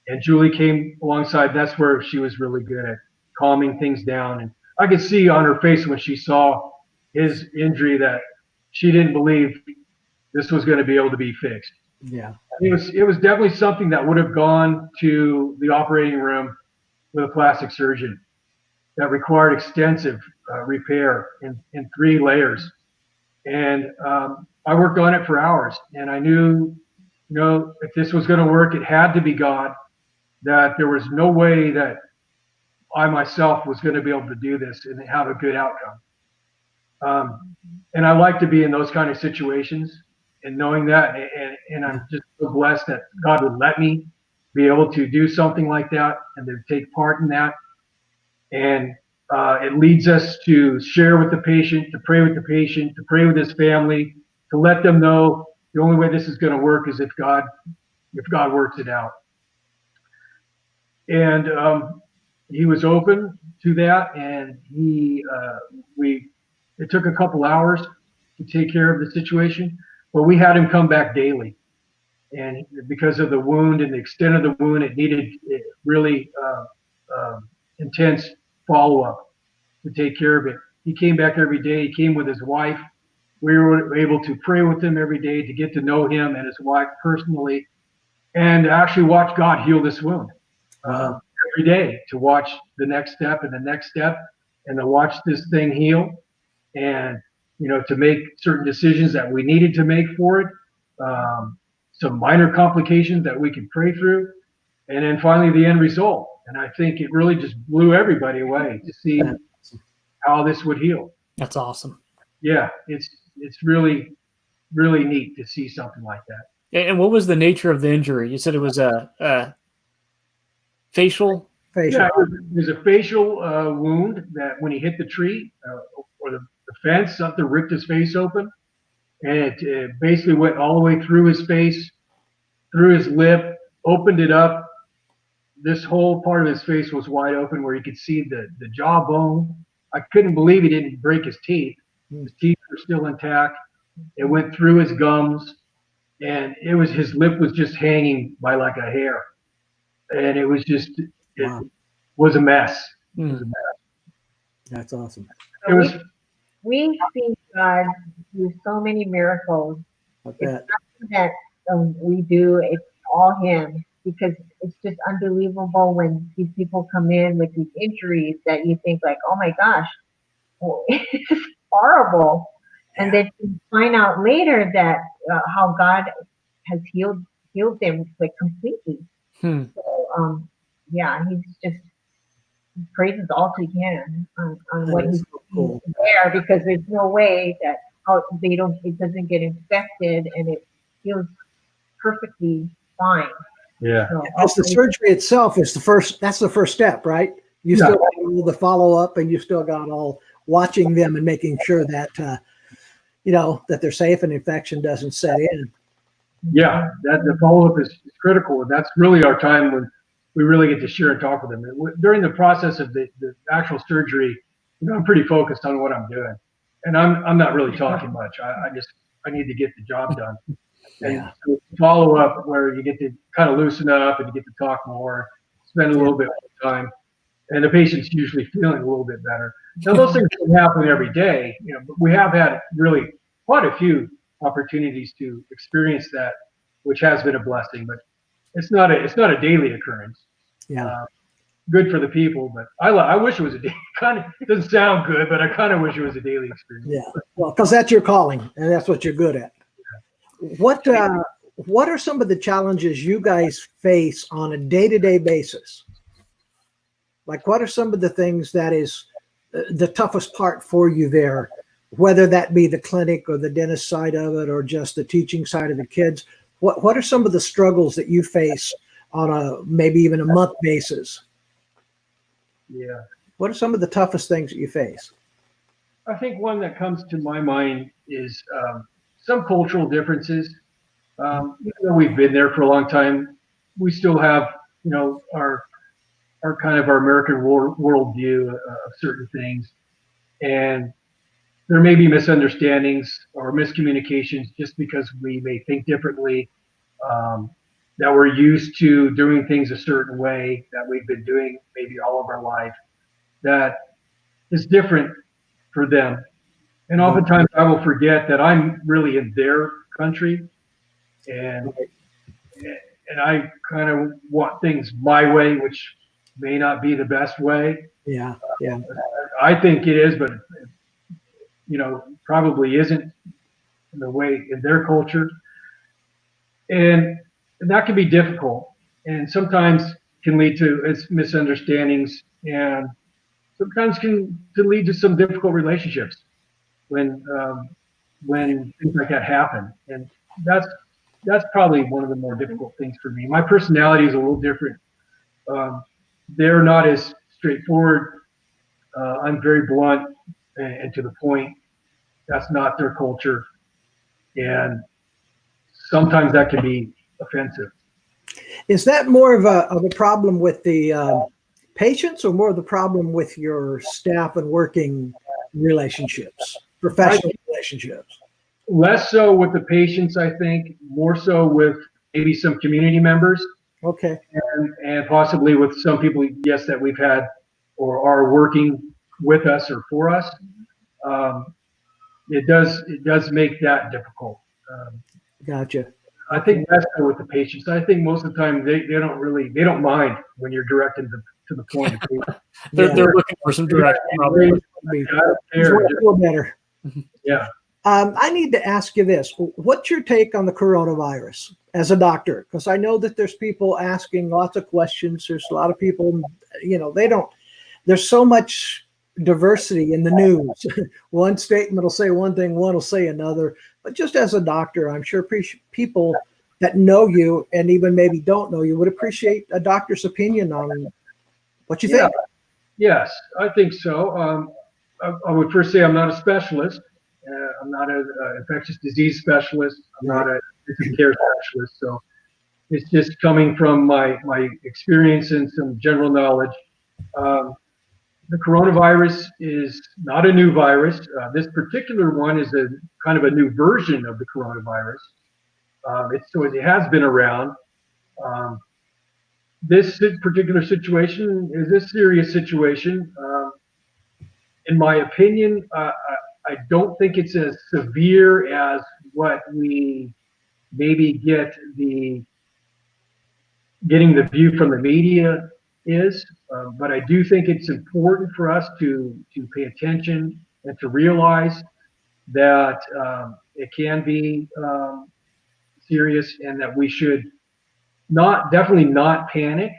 And Julie came alongside. That's where she was really good at calming things down. And I could see on her face when she saw his injury that she didn't believe this was going to be able to be fixed. Yeah. It was definitely something that would have gone to the operating room with a plastic surgeon. That required extensive repair in 3 layers. And I worked on it for hours, and I knew, if this was going to work, it had to be God, that there was no way that I myself was going to be able to do this and have a good outcome. And I like to be in those kind of situations and knowing that, and I'm just so blessed that God would let me be able to do something like that and to take part in that. And it leads us to share with the patient, to pray with the patient, to pray with his family, to let them know the only way this is going to work is if God works it out. And he was open to that, and it took a couple hours to take care of the situation, but we had him come back daily. And because of the wound and the extent of the wound, it needed really intense follow-up to take care of it. He came back every day. He came with his wife. We were able to pray with him every day to get to know him and his wife personally, and actually watch God heal this wound every day, to watch the next step and the next step, and to watch this thing heal, and to make certain decisions that we needed to make for it, some minor complications that we could pray through, and then finally the end result. And I think it really just blew everybody away to see how this would heal. That's awesome. Yeah, it's really, really neat to see something like that. And what was the nature of the injury? You said it was a facial? Yeah, it was a facial wound that when he hit the tree or the fence, something ripped his face open. And it basically went all the way through his face, through his lip, opened it up. This whole part of his face was wide open where you could see the jawbone. I couldn't believe he didn't break his teeth. His teeth were still intact. It went through his gums, and his lip was just hanging by like a hair. And it was just, it was a mess. It was a mess. That's awesome. We see God do so many miracles. It's nothing that we do, it's all Him, because it's just unbelievable when these people come in with these injuries that you think like, oh my gosh, it's just horrible. And then you find out later that how God has healed them like completely. So he's just praises all he can on what he's doing there, because there's no way that it doesn't get infected and it heals perfectly fine. Yeah. So, because the surgery itself is that's the first step, right? You still got all the follow up, and you still got all watching them and making sure that that they're safe and infection doesn't set in. Yeah, that the follow-up is critical. And that's really our time when we really get to share and talk with them. And during the process of the actual surgery, I'm pretty focused on what I'm doing. And I'm not really talking much. I need to get the job done. And so follow up where you get to kind of loosen up and you get to talk more, spend a little bit more time, and the patient's usually feeling a little bit better. Now those things don't happen every day, but we have had really quite a few opportunities to experience that, which has been a blessing. But it's not a daily occurrence. Yeah. Good for the people, but I wish it was a daily. It doesn't sound good, but I kind of wish it was a daily experience. Yeah. Well, because that's your calling and that's what you're good at. What are some of the challenges you guys face on a day-to-day basis? Like, what are some of the things that is the toughest part for you there, whether that be the clinic or the dentist side of it, or just the teaching side of the kids? What are some of the struggles that you face on a maybe even a month basis? Yeah. What are some of the toughest things that you face? I think one that comes to my mind is some cultural differences. Even though we've been there for a long time, we still have, our kind of our American worldview of certain things, and there may be misunderstandings or miscommunications just because we may think differently. That we're used to doing things a certain way that we've been doing maybe all of our life, that is different for them. And oftentimes I will forget that I'm really in their country, and I kind of want things my way, which may not be the best way. Yeah. I think it is, but probably isn't in the way in their culture. And that can be difficult, and sometimes can lead to misunderstandings, and sometimes can lead to some difficult relationships when things like that happen. And that's probably one of the more difficult things for me. My personality is a little different. They're not as straightforward. I'm very blunt and to the point. That's not their culture, and sometimes that can be offensive. Is that more of a problem with the patients, or more of the problem with your staff and working relationships, professional relationships? Less so with the patients, I think, more so with maybe some community members. Okay. And possibly with some people, yes, that we've had or are working with us or for us. It does make that difficult. Gotcha. I think that's with the patients. I think most of the time they don't mind when you're directed to the point. They're looking for some direction. I don't care. A little better. Yeah. I need to ask you this. What's your take on the coronavirus as a doctor? Because I know that there's people asking lots of questions. There's a lot of people, there's so much diversity in the news. One statement will say one thing, one will say another. But just as a doctor, I'm sure people that know you and even maybe don't know you would appreciate a doctor's opinion on what you think. Yes, I think so. I would first say I'm not a specialist. I'm not an infectious disease specialist. I'm not a care specialist. So it's just coming from my experience and some general knowledge. The coronavirus is not a new virus. This particular one is a kind of a new version of the coronavirus. It has been around. This particular situation is a serious situation. In my opinion, I don't think it's as severe as what we maybe getting the view from the media is, but I do think it's important for us to pay attention and to realize that it can be serious, and that we should definitely not panic,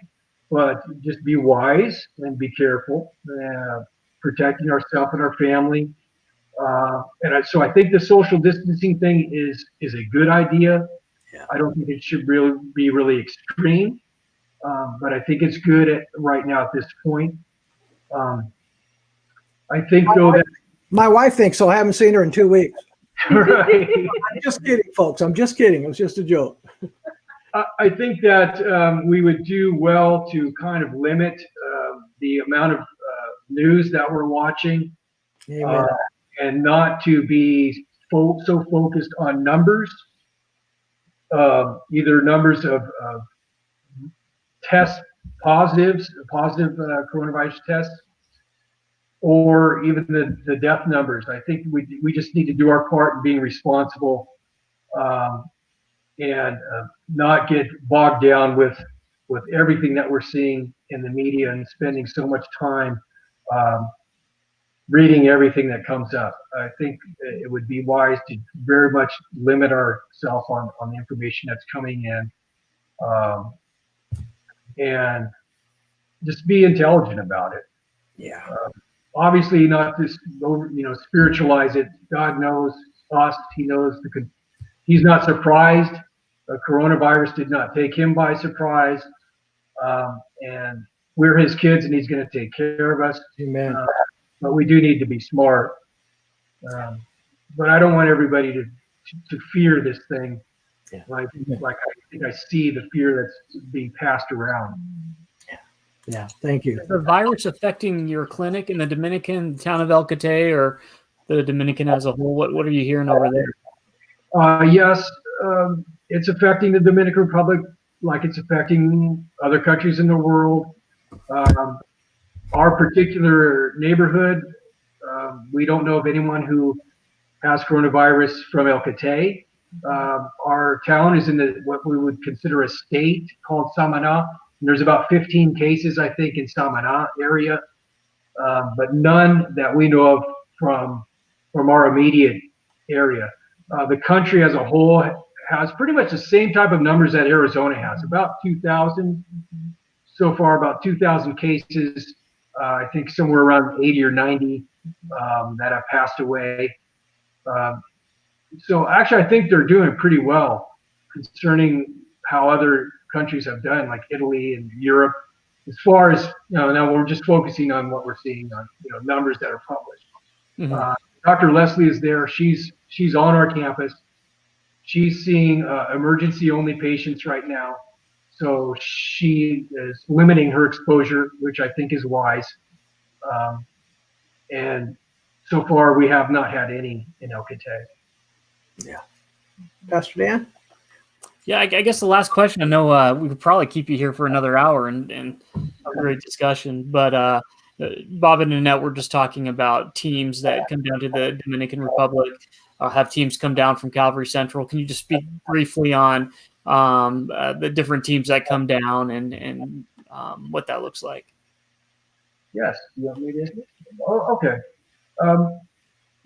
but just be wise and be careful, protecting ourselves and our family. So I think the social distancing thing is a good idea. Yeah. I don't think it should be really extreme, but I think it's good right now at this point. I think that my wife thinks so. I haven't seen her in 2 weeks. Right. I'm just kidding, folks. I'm just kidding. It was just a joke. I think that we would do well to kind of limit the amount of news that we're watching, Amen. and not to be so focused on numbers, either numbers of test positive coronavirus tests, or even the death numbers. I think we just need to do our part in being responsible, and not get bogged down with everything that we're seeing in the media and spending so much time reading everything that comes up. I think it would be wise to very much limit ourselves on the information that's coming in, and just be intelligent about it. Yeah. Obviously, not just spiritualize it. God knows us. He knows He's not surprised. The coronavirus did not take him by surprise, and we're his kids, and he's going to take care of us. Amen. But we do need to be smart. But I don't want everybody to fear this thing. Yeah. Like I think I see the fear that's being passed around. Yeah. Thank you. Is the virus affecting your clinic in the Dominican, the town of El Cate, or the Dominican as a whole? What are you hearing over there? Yes, it's affecting the Dominican Republic like it's affecting other countries in the world. Our particular neighborhood, we don't know of anyone who has coronavirus from El Cate. Our town is in what we would consider a state called Samana. And there's about 15 cases, I think, in Samana area, but none that we know of from our immediate area. The country as a whole has pretty much the same type of numbers that Arizona has, about 2,000 so far, about 2,000 cases. I think somewhere around 80 or 90 that have passed away. So actually, I think they're doing pretty well concerning how other countries have done, like Italy and Europe. As far as now we're just focusing on what we're seeing on numbers that are published. Mm-hmm. Dr. Leslie is there. She's on our campus. She's seeing emergency only patients right now. So she is limiting her exposure, which I think is wise. And so far, we have not had any in El Cate. Yeah. Pastor Dan? Yeah, I guess the last question. I know we could probably keep you here for another hour and a great discussion, but Bob and Annette were just talking about teams that come down to the Dominican Republic, have teams come down from Calvary Central. Can you just speak briefly on the different teams that come down and what that looks like? Yes. You want me to? Oh, okay.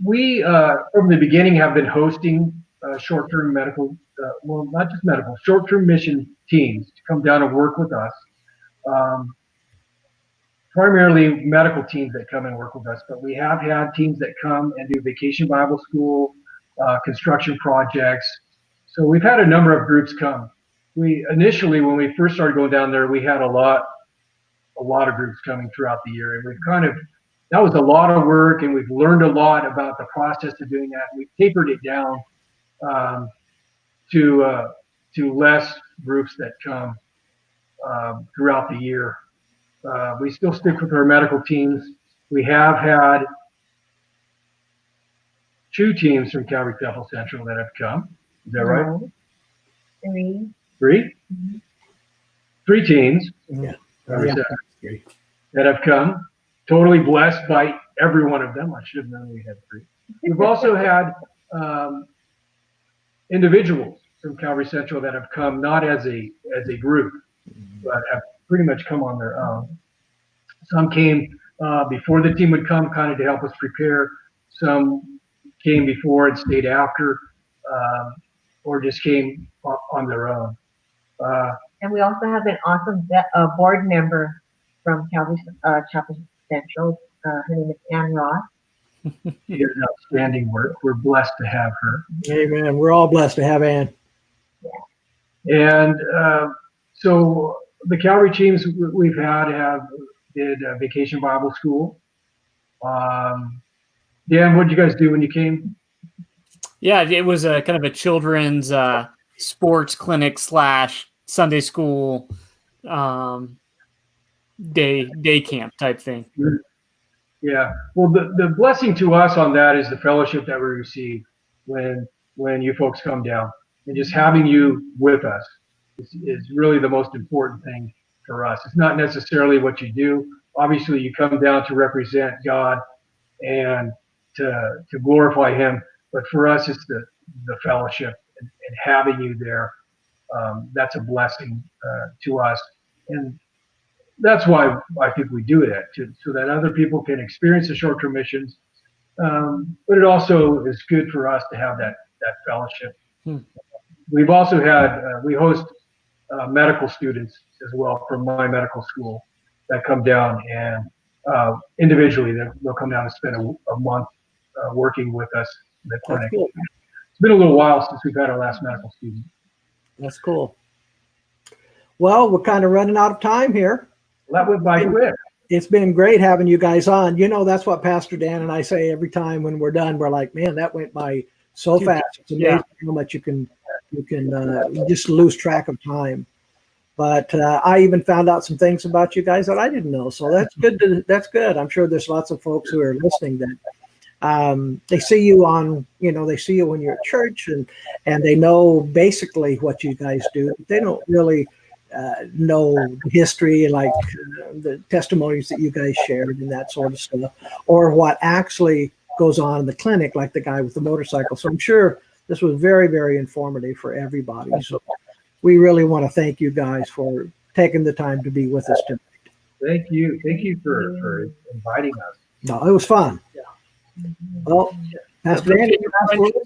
We, from the beginning, have been hosting short-term medical, well, not just medical, short-term mission teams to come down and work with us. Primarily medical teams that come and work with us, but we have had teams that come and do vacation Bible school, construction projects. So we've had a number of groups come. We initially, when we first started going down there, we had a lot of groups coming throughout the year, and we've that was a lot of work, and we've learned a lot about the process of doing that. We've tapered it down to less groups that come throughout the year. We still stick with our medical teams. We have had 2 teams from Calvary Chapel Central that have come. Is that right? No. 3. 3? Mhm. 3 teams. Yeah. That have come. Totally blessed by every one of them. I should have known we had 3. We've also had individuals from Calvary Central that have come not as a group, but have pretty much come on their own. Some came before the team would come, kind of to help us prepare. Some came before and stayed after, or just came on their own. And we also have an awesome board member from Calvary Chapel Central. Her name is Ann Ross. She did outstanding work. We're blessed to have her. Amen. We're all blessed to have Ann. And so the Calvary teams we've did Vacation Bible School. Dan, what did you guys do when you came? Yeah, it was a kind of a children's sports clinic / Sunday school day camp type thing. Yeah. Well, the blessing to us on that is the fellowship that we receive when you folks come down, and just having you with us is really the most important thing for us. It's not necessarily what you do. Obviously, you come down to represent God and to glorify Him, but for us, it's the fellowship and having you there. That's a blessing to us, and that's why I think we do that, so that other people can experience the short-term missions. But it also is good for us to have that fellowship. We've also had we host medical students as well from my medical school that come down, and individually they'll come down and spend a month working with us in the clinic. Cool. It's been a little while since we've had our last medical student. That's cool. Well, we're kind of running out of time here. Well, that went by quick. It's been great having you guys on. You know, that's what Pastor Dan and I say every time when we're done. We're like, man, that went by so fast. It's amazing how much you can just lose track of time. But I even found out some things about you guys that I didn't know. So that's good. That's good. I'm sure there's lots of folks who are listening that they see you on, they see you when you're at church and they know basically what you guys do. They don't really know the history, like the testimonies that you guys shared and that sort of stuff, or what actually goes on in the clinic, like the guy with the motorcycle. So I'm sure this was very, very informative for everybody. So we really want to thank you guys for taking the time to be with us tonight. Thank you. Thank you for inviting us. No, it was fun. Well, Pastor Andy,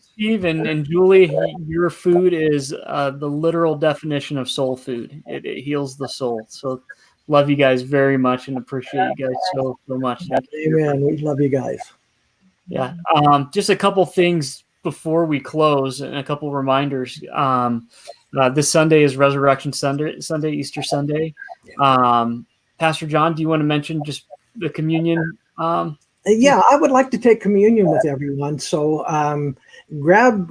Steve and Julie, your food is the literal definition of soul food. It heals the soul. So love you guys very much and appreciate you guys so much. Thank you. Amen. We love you guys. Yeah. Just a couple things before we close and a couple reminders. This Sunday is Resurrection Sunday, Easter Sunday. Pastor John, do you want to mention just the communion? Yeah, I would like to take communion with everyone. So grab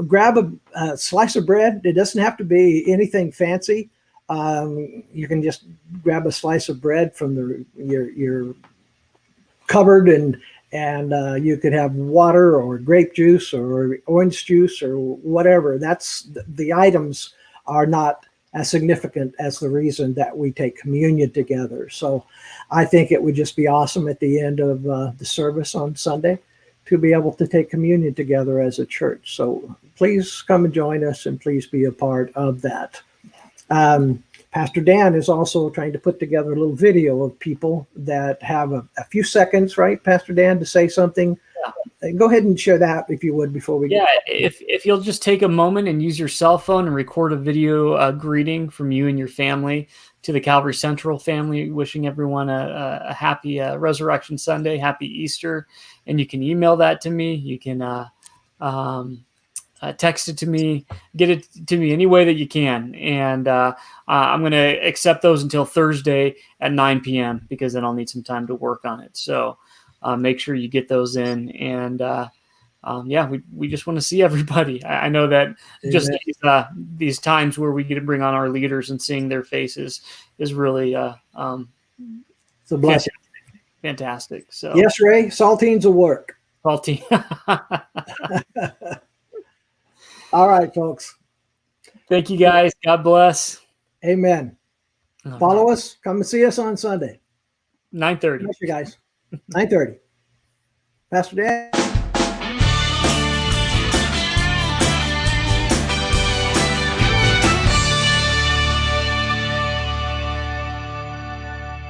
a slice of bread. It doesn't have to be anything fancy. You can just grab a slice of bread from your cupboard, and you could have water or grape juice or orange juice or whatever. That's the items are not as significant as the reason that we take communion together. So I think it would just be awesome at the end of the service on Sunday to be able to take communion together as a church. So please come and join us and please be a part of that. Pastor Dan is also trying to put together a little video of people that have a few seconds, right, Pastor Dan, to say something. Go ahead and share that if you would before we get if you'll just take a moment and use your cell phone and record a video greeting from you and your family to the Calvary Central family, wishing everyone a happy Resurrection Sunday, happy Easter. And you can email that to me. You can text it to me, get it to me any way that you can. And I'm going to accept those until Thursday at 9 p.m. because then I'll need some time to work on it. So make sure you get those in. And we just want to see everybody. I know that just these times where we get to bring on our leaders and seeing their faces is really it's a blessing. Fantastic. So yes, Ray, saltines will work. Saltine. All right, folks. Thank you, guys. God bless. Amen. Follow us. Come and see us on Sunday. 9:30. Thank you, guys. 9:30. Pastor Dan.